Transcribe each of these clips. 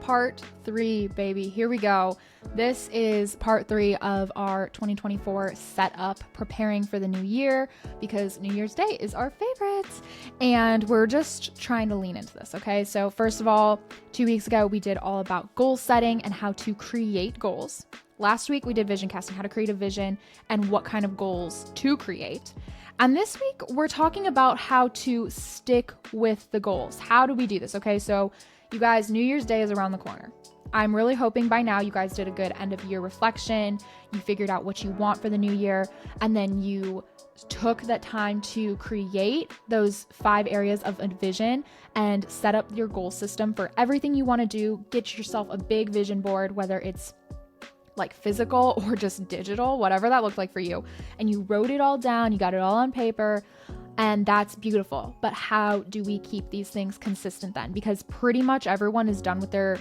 part 3, baby. Here we go. This is part 3 of our 2024 setup, preparing for the new year, because New Year's Day is our favorite. And we're just trying to lean into this, okay? So first of all, 2 weeks ago, we did all about goal setting and how to create goals. Last week, we did vision casting, how to create a vision and what kind of goals to create. And this week, we're talking about how to stick with the goals. How do we do this? Okay, so you guys, New Year's Day is around the corner. I'm really hoping by now you guys did a good end of year reflection. You figured out what you want for the new year, and then you took that time to create those 5 areas of a vision and set up your goal system for everything you want to do. Get yourself a big vision board, whether it's like physical or just digital, whatever that looked like for you. And you wrote it all down, you got it all on paper, and that's beautiful. But how do we keep these things consistent then? Because pretty much everyone is done with their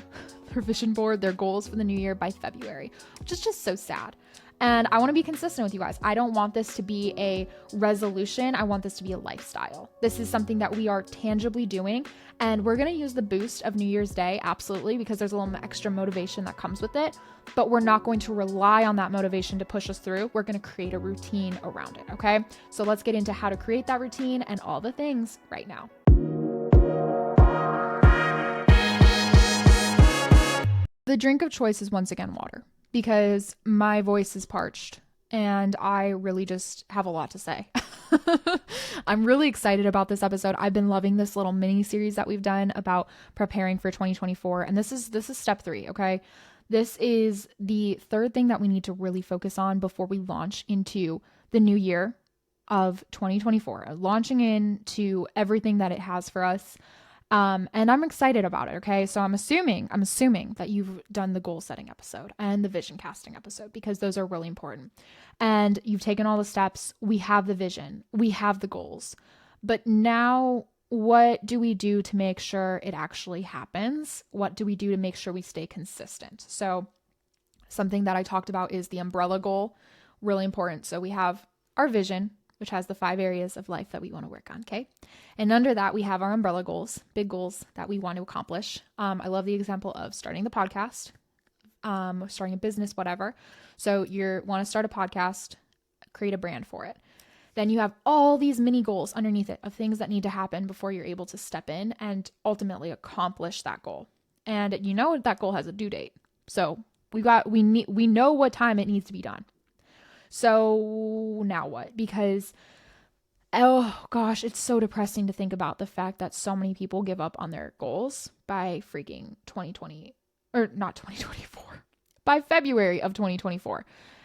vision board, their goals for the new year by February, which is just so sad. And I want to be consistent with you guys. I don't want this to be a resolution. I want this to be a lifestyle. This is something that we are tangibly doing. And we're going to use the boost of New Year's Day, absolutely, because there's a little extra motivation that comes with it. But we're not going to rely on that motivation to push us through. We're going to create a routine around it, okay? So let's get into how to create that routine and all the things right now. The drink of choice is once again water, because my voice is parched and I really just have a lot to say. I'm really excited about this episode. I've been loving this little mini series that we've done about preparing for 2024. And this is step 3. Okay. This is the third thing that we need to really focus on before we launch into the new year of 2024, launching into everything that it has for us. And I'm excited about it. Okay. So I'm assuming that you've done the goal setting episode and the vision casting episode, because those are really important. And you've taken all the steps. We have the vision, we have the goals, but now what do we do to make sure it actually happens? What do we do to make sure we stay consistent? So something that I talked about is the umbrella goal, really important. So we have our vision, which has the 5 areas of life that we want to work on, okay? And under that, we have our umbrella goals, big goals that we want to accomplish. I love the example of starting the podcast, starting a business, whatever. So you want to start a podcast, create a brand for it. Then you have all these mini goals underneath it of things that need to happen before you're able to step in and ultimately accomplish that goal. And you know that goal has a due date. So we know what time it needs to be done. So now what? Because, oh gosh, it's so depressing to think about the fact that so many people give up on their goals by freaking 2024, by February of 2024.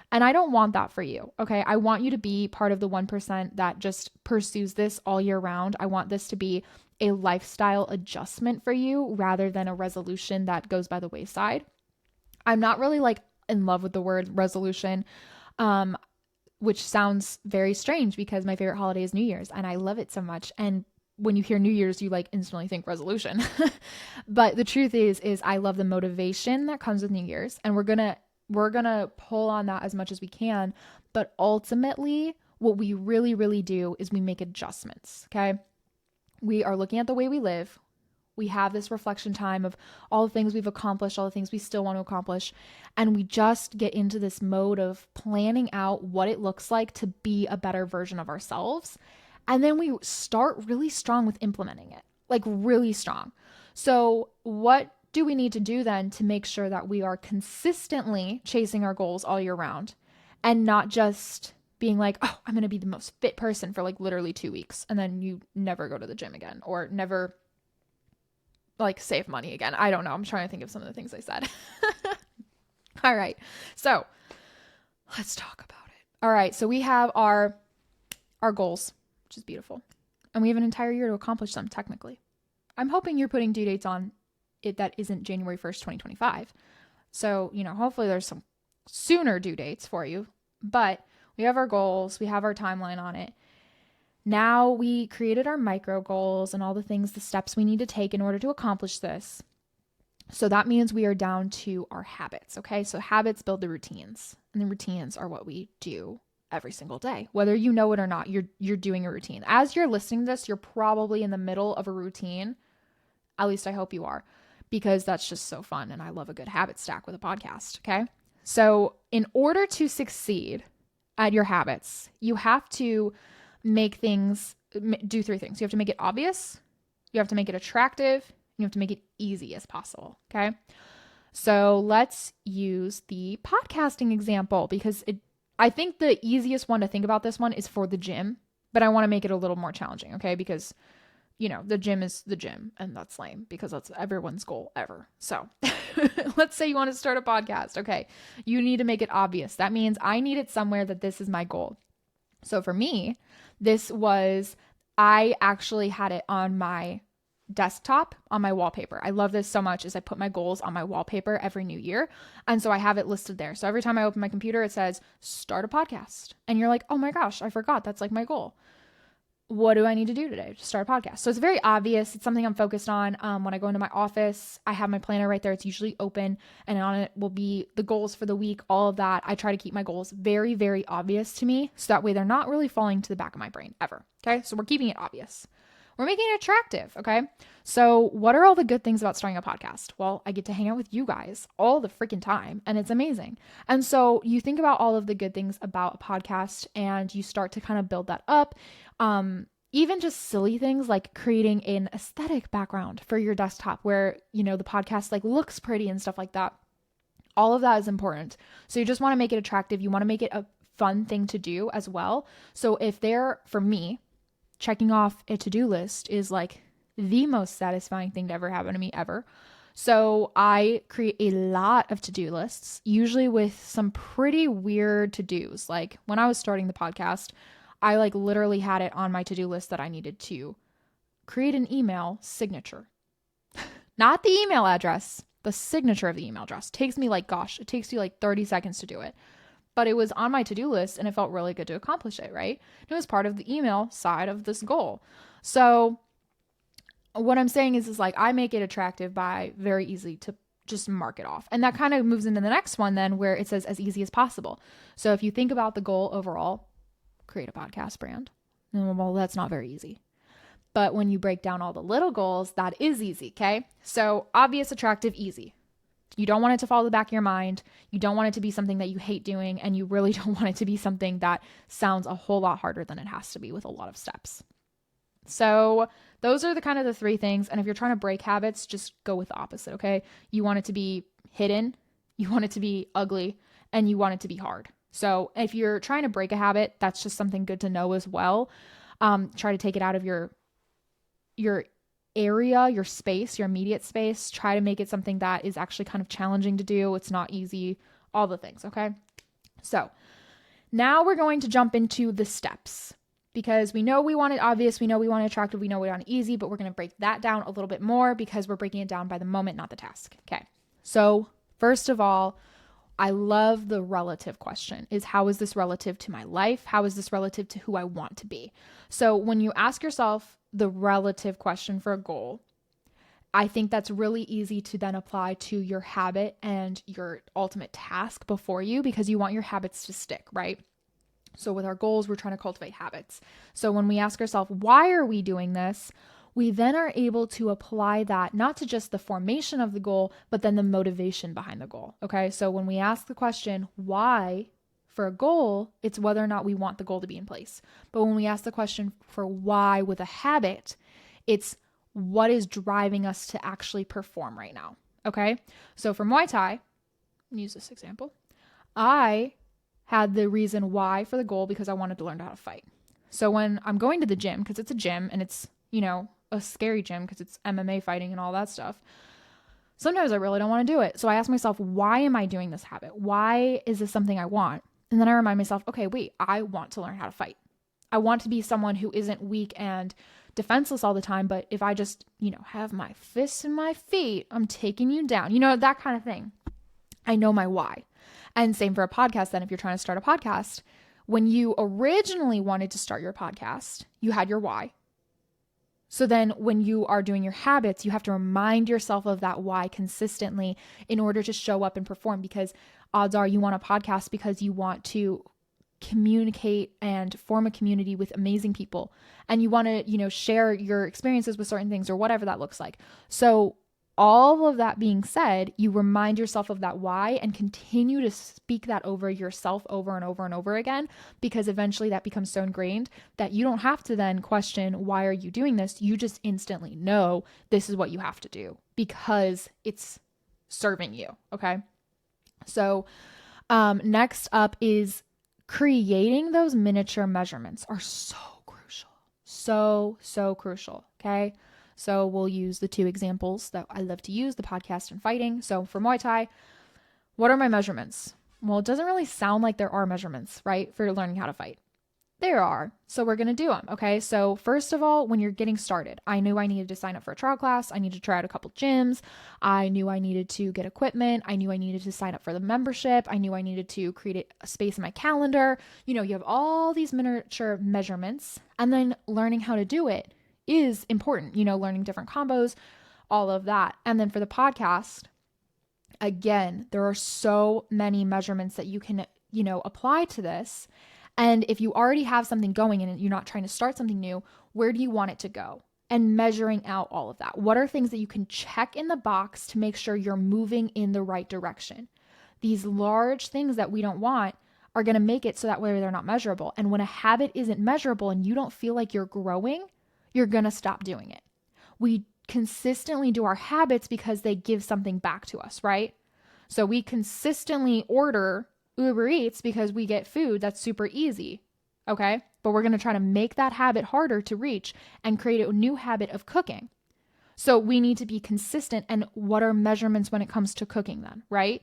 And I don't want that for you. Okay. I want you to be part of the 1% that just pursues this all year round. I want this to be a lifestyle adjustment for you rather than a resolution that goes by the wayside. I'm not really like in love with the word resolution. Which sounds very strange because my favorite holiday is New Year's and I love it so much. And when you hear New Year's, you like instantly think resolution. But the truth is I love the motivation that comes with New Year's, and we're going to pull on that as much as we can. But ultimately, what we really, really do is we make adjustments. Okay. We are looking at the way we live. We have this reflection time of all the things we've accomplished, all the things we still want to accomplish. And we just get into this mode of planning out what it looks like to be a better version of ourselves. And then we start really strong with implementing it, like really strong. So what do we need to do then to make sure that we are consistently chasing our goals all year round and not just being like, oh, I'm going to be the most fit person for like literally 2 weeks. And then you never go to the gym again or never like save money again. I don't know. I'm trying to think of some of the things I said. All right. So let's talk about it. All right. So we have our goals, which is beautiful. And we have an entire year to accomplish them technically. I'm hoping you're putting due dates on it that isn't January 1st, 2025. So, hopefully there's some sooner due dates for you, but we have our goals. We have our timeline on it. Now we created our micro goals and all the things, the steps we need to take in order to accomplish this. So that means we are down to our habits. Okay. So habits build the routines, and the routines are what we do every single day. Whether you know it or not, you're doing a routine. As you're listening to this, you're probably in the middle of a routine. At least I hope you are. because that's just so fun. And I love a good habit stack with a podcast. Okay. So in order to succeed at your habits, you have to do three things. You have to make it obvious, you have to make it attractive, and you have to make it easy as possible. Okay. So let's use the podcasting example because I think the easiest one to think about this one is for the gym, but I want to make it a little more challenging. Okay. Because the gym is the gym, and that's lame because that's everyone's goal ever. So let's say you want to start a podcast. Okay. You need to make it obvious. That means I need it somewhere that this is my goal. So for me, I actually had it on my desktop on my wallpaper. I love this so much is I put my goals on my wallpaper every new year. And so I have it listed there. So every time I open my computer, it says, start a podcast. And you're like, oh my gosh, I forgot. That's like my goal. What do I need to do today to start a podcast? So it's very obvious. It's something I'm focused on. When I go into my office, I have my planner right there. It's usually open, and on it will be the goals for the week, all of that. I try to keep my goals very, very obvious to me. So that way they're not really falling to the back of my brain ever. Okay. So we're keeping it obvious. We're making it attractive. Okay. So what are all the good things about starting a podcast? Well, I get to hang out with you guys all the freaking time, and it's amazing. And so you think about all of the good things about a podcast and you start to kind of build that up. Even just silly things like creating an aesthetic background for your desktop where, the podcast like looks pretty and stuff like that. All of that is important. So you just want to make it attractive. You want to make it a fun thing to do as well. So for me, checking off a to-do list is like the most satisfying thing to ever happen to me ever. So I create a lot of to-do lists, usually with some pretty weird to-dos. Like when I was starting the podcast, I like literally had it on my to-do list that I needed to create an email signature. Not the email address, the signature of the email address. It takes you like 30 seconds to do it. But it was on my to-do list and it felt really good to accomplish it, right? It was part of the email side of this goal. So what I'm saying is like I make it attractive by very easy to just mark it off. And that kind of moves into the next one then where it says as easy as possible. So if you think about the goal overall, create a podcast brand. Well, that's not very easy. But when you break down all the little goals, that is easy, okay? So obvious, attractive, easy. You don't want it to fall to the back of your mind. You don't want it to be something that you hate doing, and you really don't want it to be something that sounds a whole lot harder than it has to be with a lot of steps. So those are the three things. And if you're trying to break habits, just go with the opposite, okay? You want it to be hidden, you want it to be ugly, and you want it to be hard. So if you're trying to break a habit, that's just something good to know as well. Try to take it out of your area, your space, your immediate space. Try to make it something that is actually kind of challenging to do. It's not easy, all the things. Okay. So now we're going to jump into the steps because we know we want it obvious. We know we want it attractive. We know we want it easy, but we're going to break that down a little bit more because we're breaking it down by the moment, not the task. Okay. So first of all, I love the relative question is how is this relative to my life? How is this relative to who I want to be? So when you ask yourself the relative question for a goal, I think that's really easy to then apply to your habit and your ultimate task before you because you want your habits to stick, right? So with our goals, we're trying to cultivate habits. So when we ask ourselves, why are we doing this? We then are able to apply that not to just the formation of the goal, but then the motivation behind the goal. Okay. So when we ask the question, why for a goal, it's whether or not we want the goal to be in place. But when we ask the question for why with a habit, it's what is driving us to actually perform right now. Okay. So for Muay Thai, use this example. I had the reason why for the goal because I wanted to learn how to fight. So when I'm going to the gym, because it's a gym and it's, a scary gym because it's MMA fighting and all that stuff. Sometimes I really don't want to do it. So I ask myself, why am I doing this habit? Why is this something I want? And then I remind myself, okay, wait, I want to learn how to fight. I want to be someone who isn't weak and defenseless all the time. But if I just, have my fists and my feet, I'm taking you down, that kind of thing. I know my why. And same for a podcast. Then if you're trying to start a podcast, when you originally wanted to start your podcast, you had your why. So then when you are doing your habits, you have to remind yourself of that why consistently in order to show up and perform, because odds are you want a podcast because you want to communicate and form a community with amazing people and you want to, share your experiences with certain things or whatever that looks like. So all of that being said, you remind yourself of that why and continue to speak that over yourself over and over and over again, because eventually that becomes so ingrained that you don't have to then question, why are you doing this? You just instantly know this is what you have to do because it's serving you. Okay. So next up is creating those miniature measurements are so crucial. So crucial. Okay. So we'll use the two examples that I love to use, the podcast and fighting. So for Muay Thai, what are my measurements? Well, it doesn't really sound like there are measurements, right? For learning how to fight. There are. So we're going to do them. Okay. So first of all, when you're getting started, I knew I needed to sign up for a trial class. I needed to try out a couple gyms. I knew I needed to get equipment. I knew I needed to sign up for the membership. I knew I needed to create a space in my calendar. You have all these miniature measurements, and then learning how to do it is important, learning different combos, all of that. And then for the podcast, again, there are so many measurements that you can, apply to this. And if you already have something going and you're not trying to start something new, where do you want it to go? And measuring out all of that. What are things that you can check in the box to make sure you're moving in the right direction? These large things that we don't want are going to make it so that way they're not measurable. And when a habit isn't measurable and you don't feel like you're growing, you're going to stop doing it. We consistently do our habits because they give something back to us, right? So we consistently order Uber Eats because we get food that's super easy, okay? But we're going to try to make that habit harder to reach and create a new habit of cooking. So we need to be consistent. And what are measurements when it comes to cooking then, right?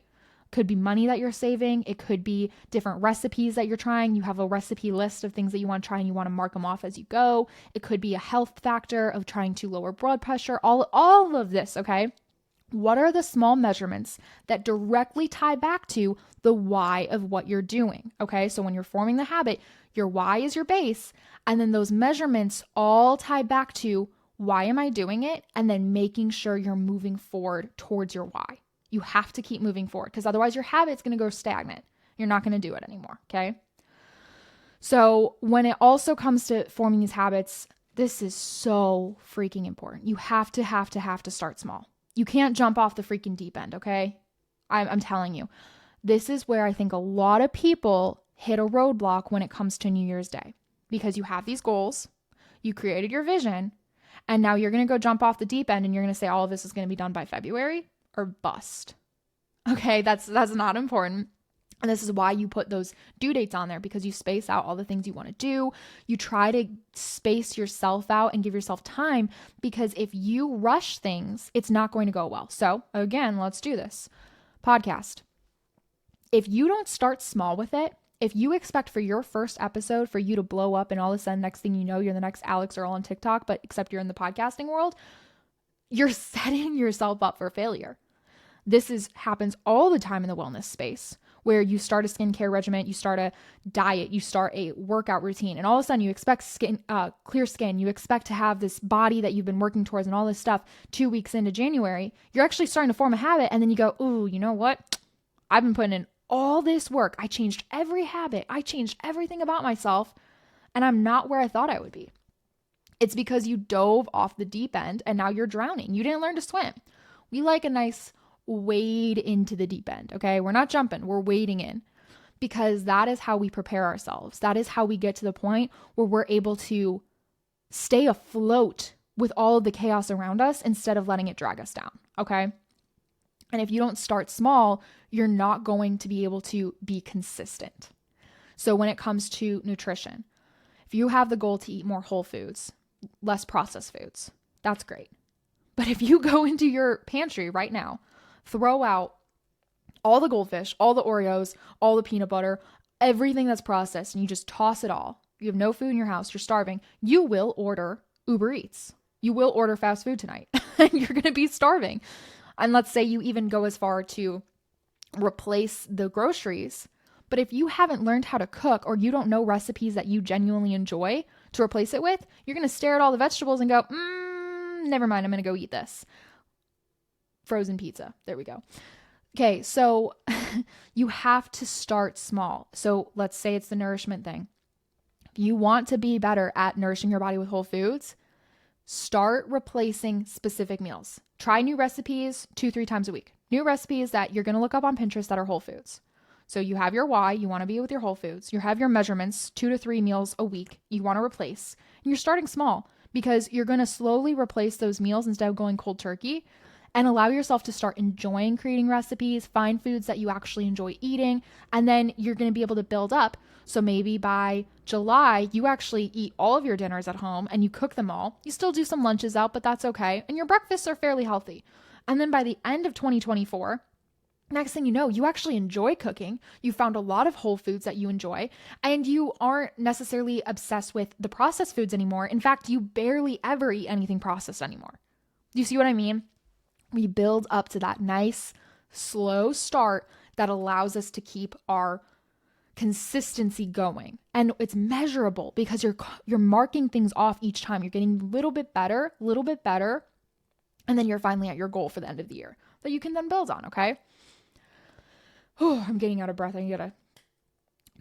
Could be money that you're saving. It could be different recipes that you're trying. You have a recipe list of things that you want to try and you want to mark them off as you go. It could be a health factor of trying to lower blood pressure, all of this, okay? What are the small measurements that directly tie back to the why of what you're doing, okay? So when you're forming the habit, your why is your base, and then those measurements all tie back to why am I doing it? And then making sure you're moving forward towards your why. You have to keep moving forward because otherwise your habit's going to go stagnant. You're not going to do it anymore, okay? So when it also comes to forming these habits, this is so freaking important. You have to start small. You can't jump off the freaking deep end, okay? I'm telling you. This is where I think a lot of people hit a roadblock when it comes to New Year's Day because you have these goals, you created your vision, and now you're going to go jump off the deep end and you're going to say all of this is going to be done by February or bust. Okay, that's not important. And this is why you put those due dates on there, because you space out all the things you want to do. You try to space yourself out and give yourself time, because if you rush things, it's not going to go well. So again, let's do this. Podcast. If you don't start small with it, if you expect for your first episode for you to blow up and all of a sudden next thing you know, you're the next Alex Earl on TikTok, but except you're in the podcasting world, you're setting yourself up for failure. This happens all the time in the wellness space, where you start a skincare regimen, you start a diet, you start a workout routine, and all of a sudden you expect clear skin, you expect to have this body that you've been working towards and all this stuff 2 weeks into January. You're actually starting to form a habit, and then you go, ooh, you know what? I've been putting in all this work. I changed every habit. I changed everything about myself, and I'm not where I thought I would be. It's because you dove off the deep end, and now you're drowning. You didn't learn to swim. We like a nice wade into the deep end, okay? We're not jumping, we're wading in, because that is how we prepare ourselves. That is how we get to the point where we're able to stay afloat with all of the chaos around us instead of letting it drag us down, okay? And if you don't start small, you're not going to be able to be consistent. So when it comes to nutrition, if you have the goal to eat more whole foods, less processed foods, that's great. But if you go into your pantry right now, throw out all the goldfish, all the Oreos, all the peanut butter, everything that's processed, and you just toss it all. You have no food in your house, you're starving. You will order Uber Eats. You will order fast food tonight. You're going to be starving. And let's say you even go as far to replace the groceries. But if you haven't learned how to cook, or you don't know recipes that you genuinely enjoy to replace it with, you're going to stare at all the vegetables and go, never mind, I'm going to go eat this. Frozen pizza. There we go. Okay, so you have to start small. So let's say it's the nourishment thing. If you want to be better at nourishing your body with whole foods, start replacing specific meals. Try new recipes 2-3 times a week. New recipes that you're going to look up on Pinterest that are whole foods. So you have your why, you want to be with your whole foods. You have your measurements, 2 to 3 meals a week you want to replace. And you're starting small because you're going to slowly replace those meals instead of going cold turkey, and allow yourself to start enjoying creating recipes, find foods that you actually enjoy eating, and then you're going to be able to build up. So maybe by July, you actually eat all of your dinners at home and you cook them all. You still do some lunches out, but that's okay. And your breakfasts are fairly healthy. And then by the end of 2024, next thing you know, you actually enjoy cooking. You found a lot of whole foods that you enjoy, and you aren't necessarily obsessed with the processed foods anymore. In fact, you barely ever eat anything processed anymore. Do you see what I mean? We build up to that nice, slow start that allows us to keep our consistency going. And it's measurable because you're marking things off each time. You're getting a little bit better, and then you're finally at your goal for the end of the year that you can then build on, okay? Oh, I'm getting out of breath. I gotta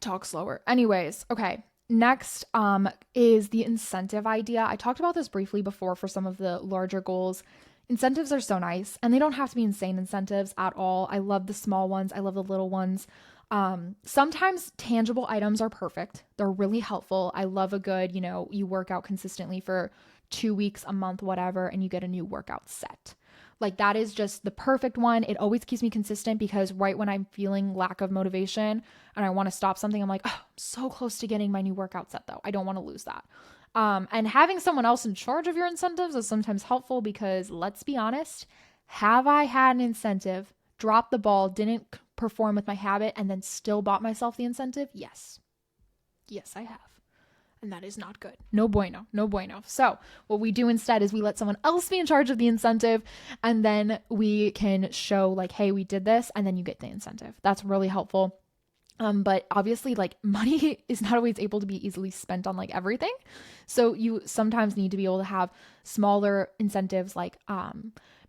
talk slower. Anyways, okay. Next is the incentive idea. I talked about this briefly before for some of the larger goals. Incentives are so nice, and they don't have to be insane incentives at all. I love the small ones. I love the little ones. Sometimes tangible items are perfect. They're really helpful. I love a good, you work out consistently for 2 weeks, a month, whatever, and you get a new workout set. Like that is just the perfect one. It always keeps me consistent because right when I'm feeling lack of motivation and I want to stop something, I'm like, oh, I'm so close to getting my new workout set though. I don't want to lose that. And having someone else in charge of your incentives is sometimes helpful because let's be honest, have I had an incentive, dropped the ball, didn't perform with my habit, and then still bought myself the incentive? Yes. Yes, I have. And that is not good. No bueno. No bueno. So what we do instead is we let someone else be in charge of the incentive, and then we can show like, hey, we did this, and then you get the incentive. That's really helpful. But obviously like money is not always able to be easily spent on like everything. So you sometimes need to be able to have smaller incentives like,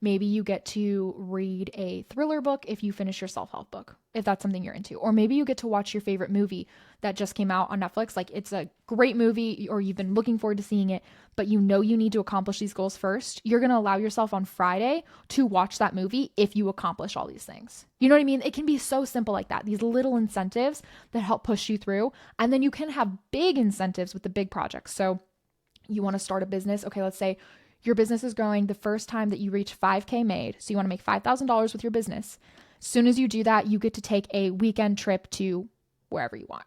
maybe you get to read a thriller book if you finish your self-help book, if that's something you're into. Or maybe you get to watch your favorite movie that just came out on Netflix. Like it's a great movie or you've been looking forward to seeing it, but you need to accomplish these goals first. You're going to allow yourself on Friday to watch that movie if you accomplish all these things. You know what I mean? It can be so simple like that. These little incentives that help push you through. And then you can have big incentives with the big projects. So you want to start a business. Okay, let's say your business is growing the first time that you reach 5K made. So you want to make $5,000 with your business. As soon as you do that, you get to take a weekend trip to wherever you want.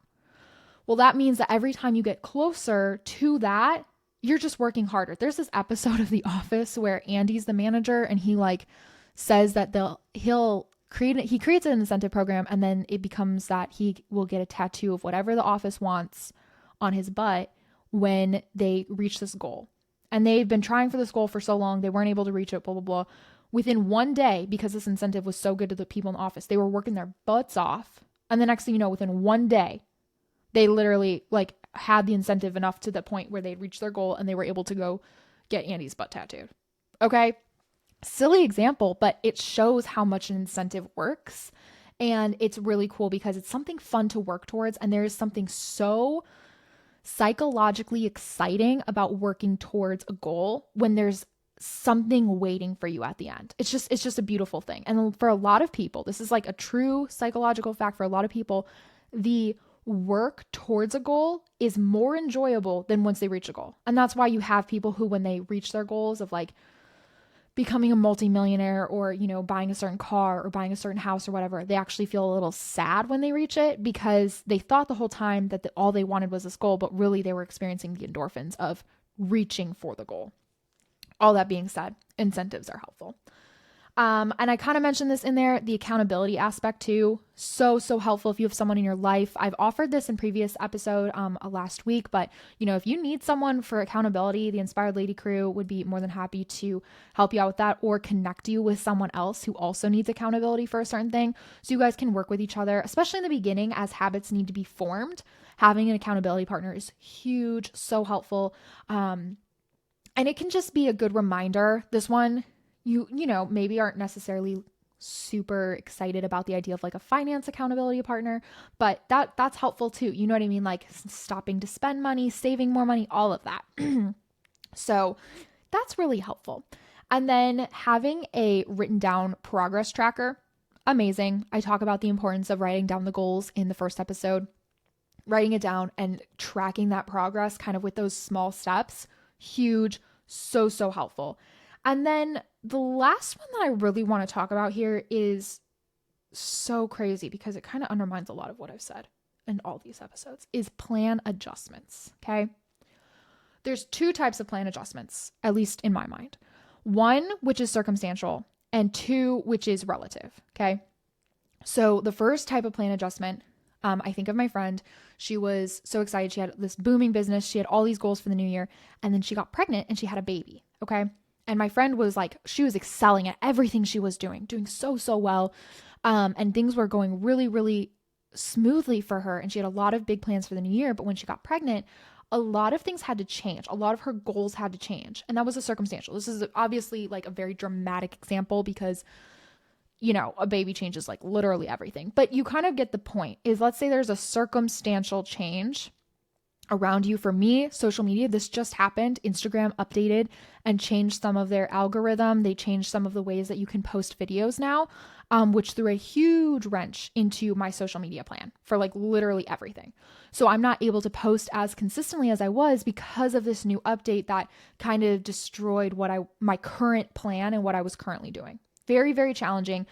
Well, that means that every time you get closer to that, you're just working harder. There's this episode of The Office where Andy's the manager and he like says that he creates an incentive program, and then it becomes that he will get a tattoo of whatever the office wants on his butt when they reach this goal. And they've been trying for this goal for so long, they weren't able to reach it, blah, blah, blah. Within one day, because this incentive was so good to the people in the office, they were working their butts off. And the next thing you know, within one day, they literally like had the incentive enough to the point where they'd reached their goal and they were able to go get Andy's butt tattooed. Okay. Silly example, but it shows how much an incentive works. And it's really cool because it's something fun to work towards. And there is something so psychologically exciting about working towards a goal when there's something waiting for you at the end. It's just a beautiful thing. And for a lot of people, this is like a true psychological fact. For a lot of people, the work towards a goal is more enjoyable than once they reach a goal. And that's why you have people who, when they reach their goals of like becoming a multimillionaire or, buying a certain car or buying a certain house or whatever, they actually feel a little sad when they reach it because they thought the whole time that all they wanted was this goal, but really they were experiencing the endorphins of reaching for the goal. All that being said, incentives are helpful. And I kind of mentioned this in there, the accountability aspect too. So helpful if you have someone in your life. I've offered this in previous episode last week, but if you need someone for accountability, the Inspired Lady crew would be more than happy to help you out with that or connect you with someone else who also needs accountability for a certain thing. So you guys can work with each other, especially in the beginning as habits need to be formed. Having an accountability partner is huge, so helpful. And it can just be a good reminder. This one, you maybe aren't necessarily super excited about the idea of like a finance accountability partner, but that's helpful too. You know what I mean? Like stopping to spend money, saving more money, all of that. So that's really helpful. And then having a written down progress tracker, amazing. I talk about the importance of writing down the goals in the first episode. Writing it down and tracking that progress kind of with those small steps, huge, so, so helpful. And then the last one that I really want to talk about here is so crazy because it kind of undermines a lot of what I've said in all these episodes, is plan adjustments, okay? There's two types of plan adjustments, at least in my mind. One, which is circumstantial, and two, which is relative, okay? So the first type of plan adjustment, I think of my friend. She was so excited. She had this booming business. She had all these goals for the new year. And then she got pregnant and she had a baby, okay? And my friend was like, she was excelling at everything she was doing so, so well. And things were going really, really smoothly for her. And she had a lot of big plans for the new year. But when she got pregnant, a lot of things had to change. A lot of her goals had to change. And that was a circumstantial. This is obviously like a very dramatic example because, you know, a baby changes like literally everything. But you kind of get the point. Is let's say there's a circumstantial change around you. For me, social media, this just happened. Instagram updated and changed some of their algorithm. They changed some of the ways that you can post videos now, which threw a huge wrench into my social media plan for like literally everything. So I'm not able to post as consistently as I was because of this new update that kind of destroyed my current plan and what I was currently doing. Very, very challenging,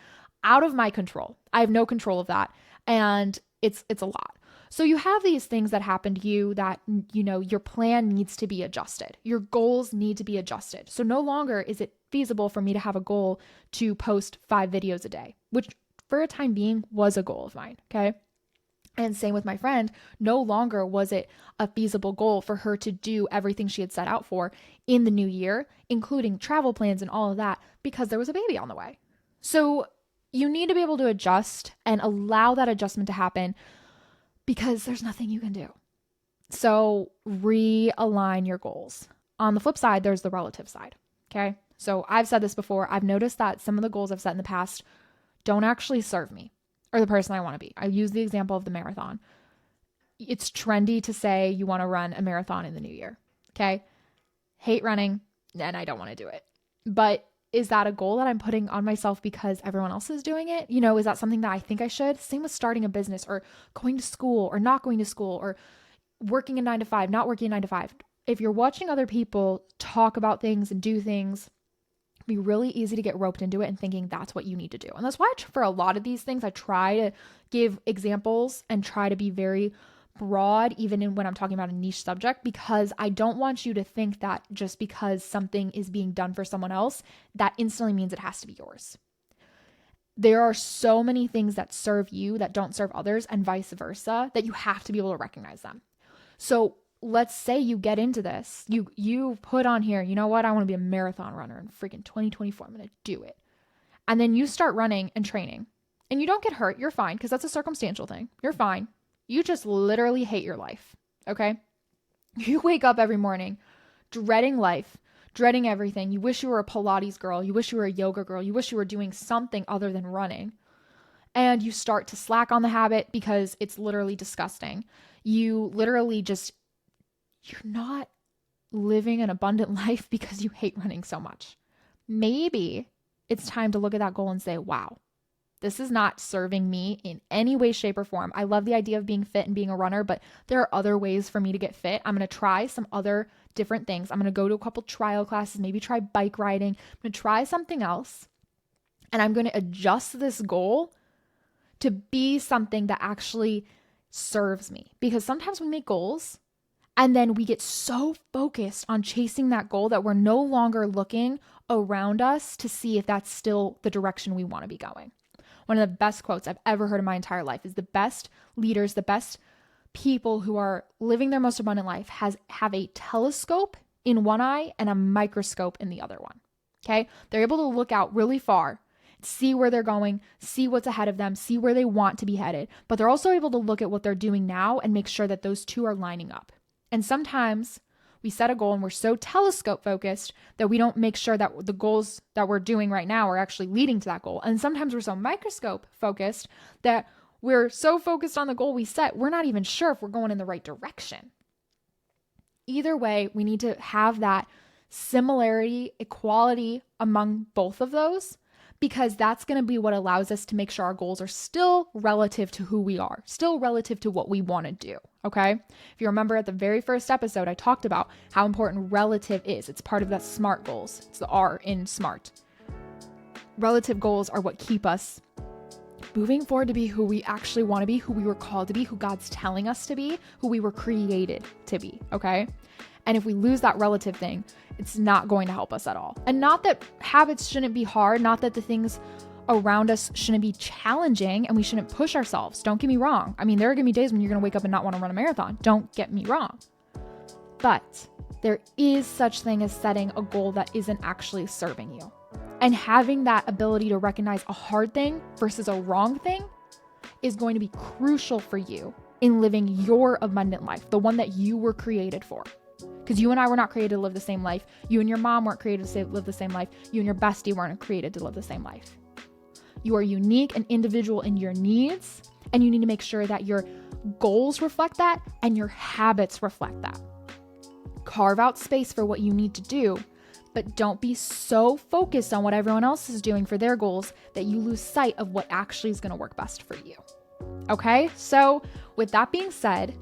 out of my control. I have no control of that. And it's a lot. So you have these things that happen to you that, you know, your plan needs to be adjusted. Your goals need to be adjusted. So no longer is it feasible for me to have a goal to post 5 videos a day, which for a time being was a goal of mine. Okay. And same with my friend, no longer was it a feasible goal for her to do everything she had set out for in the new year, including travel plans and all of that, because there was a baby on the way. So you need to be able to adjust and allow that adjustment to happen because there's nothing you can do. So realign your goals. On the flip side, there's the relative side. Okay. So I've said this before. I've noticed that some of the goals I've set in the past don't actually serve me or the person I want to be. I use the example of the marathon. It's trendy to say you want to run a marathon in the new year. Okay. Hate running and I don't want to do it. But is that a goal that I'm putting on myself because everyone else is doing it? You know, is that something that I think I should? Same with starting a business or going to school or not going to school or working a 9 to 5, not working a 9 to 5. If you're watching other people talk about things and do things, it'd be really easy to get roped into it and thinking that's what you need to do. And that's why for a lot of these things, I try to give examples and try to be very broad, even when I'm talking about a niche subject, because I don't want you to think that just because something is being done for someone else, that instantly means it has to be yours. There are so many things that serve you that don't serve others and vice versa, that you have to be able to recognize them. So let's say you get into this, you put on here, you know what, I want to be a marathon runner in freaking 2024. I'm going to do it. And then you start running and training and you don't get hurt. You're fine because that's a circumstantial thing. You're fine. You just literally hate your life, okay? You wake up every morning dreading life, dreading everything. You wish you were a Pilates girl. You wish you were a yoga girl. You wish you were doing something other than running. And you start to slack on the habit because it's literally disgusting. You literally you're not living an abundant life because you hate running so much. Maybe it's time to look at that goal and say, wow, this is not serving me in any way, shape, or form. I love the idea of being fit and being a runner, but there are other ways for me to get fit. I'm going to try some other different things. I'm going to go to a couple trial classes, maybe try bike riding. I'm going to try something else. And I'm going to adjust this goal to be something that actually serves me. Because sometimes we make goals and then we get so focused on chasing that goal that we're no longer looking around us to see if that's still the direction we want to be going. One of the best quotes I've ever heard in my entire life is the best leaders, the best people who are living their most abundant life have a telescope in one eye and a microscope in the other one. Okay? They're able to look out really far, see where they're going, see what's ahead of them, see where they want to be headed. But they're also able to look at what they're doing now and make sure that those two are lining up. And sometimes we set a goal and we're so telescope focused that we don't make sure that the goals that we're doing right now are actually leading to that goal. And sometimes we're so microscope focused that we're so focused on the goal we set, we're not even sure if we're going in the right direction. Either way, we need to have that similarity, equality among both of those, because that's going to be what allows us to make sure our goals are still relative to who we are, still relative to what we want to do. Okay. If you remember at the very first episode, I talked about how important relative is. It's part of that SMART goals. It's the R in SMART. Relative goals are what keep us moving forward to be who we actually want to be, who we were called to be, who God's telling us to be, who we were created to be. Okay. And if we lose that relative thing, it's not going to help us at all. And not that habits shouldn't be hard, not that the things around us shouldn't be challenging and we shouldn't push ourselves. Don't get me wrong. I mean, there are going to be days when you're going to wake up and not want to run a marathon. Don't get me wrong. But there is such thing as setting a goal that isn't actually serving you. And having that ability to recognize a hard thing versus a wrong thing is going to be crucial for you in living your abundant life, the one that you were created for. Because you and I were not created to live the same life. You and your mom weren't created to live the same life. You and your bestie weren't created to live the same life. You are unique and individual in your needs, and you need to make sure that your goals reflect that and your habits reflect that. Carve out space for what you need to do, but don't be so focused on what everyone else is doing for their goals that you lose sight of what actually is going to work best for you. Okay? So with that being said,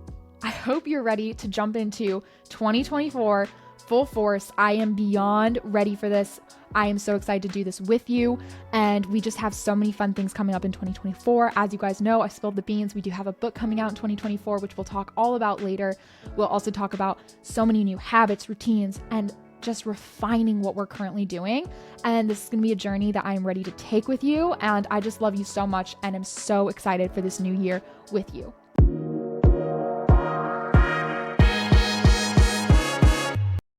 I hope you're ready to jump into 2024 full force. I am beyond ready for this. I am so excited to do this with you. And we just have so many fun things coming up in 2024. As you guys know, I spilled the beans. We do have a book coming out in 2024, which we'll talk all about later. We'll also talk about so many new habits, routines, and just refining what we're currently doing. And this is going to be a journey that I'm ready to take with you. And I just love you so much and am so excited for this new year with you.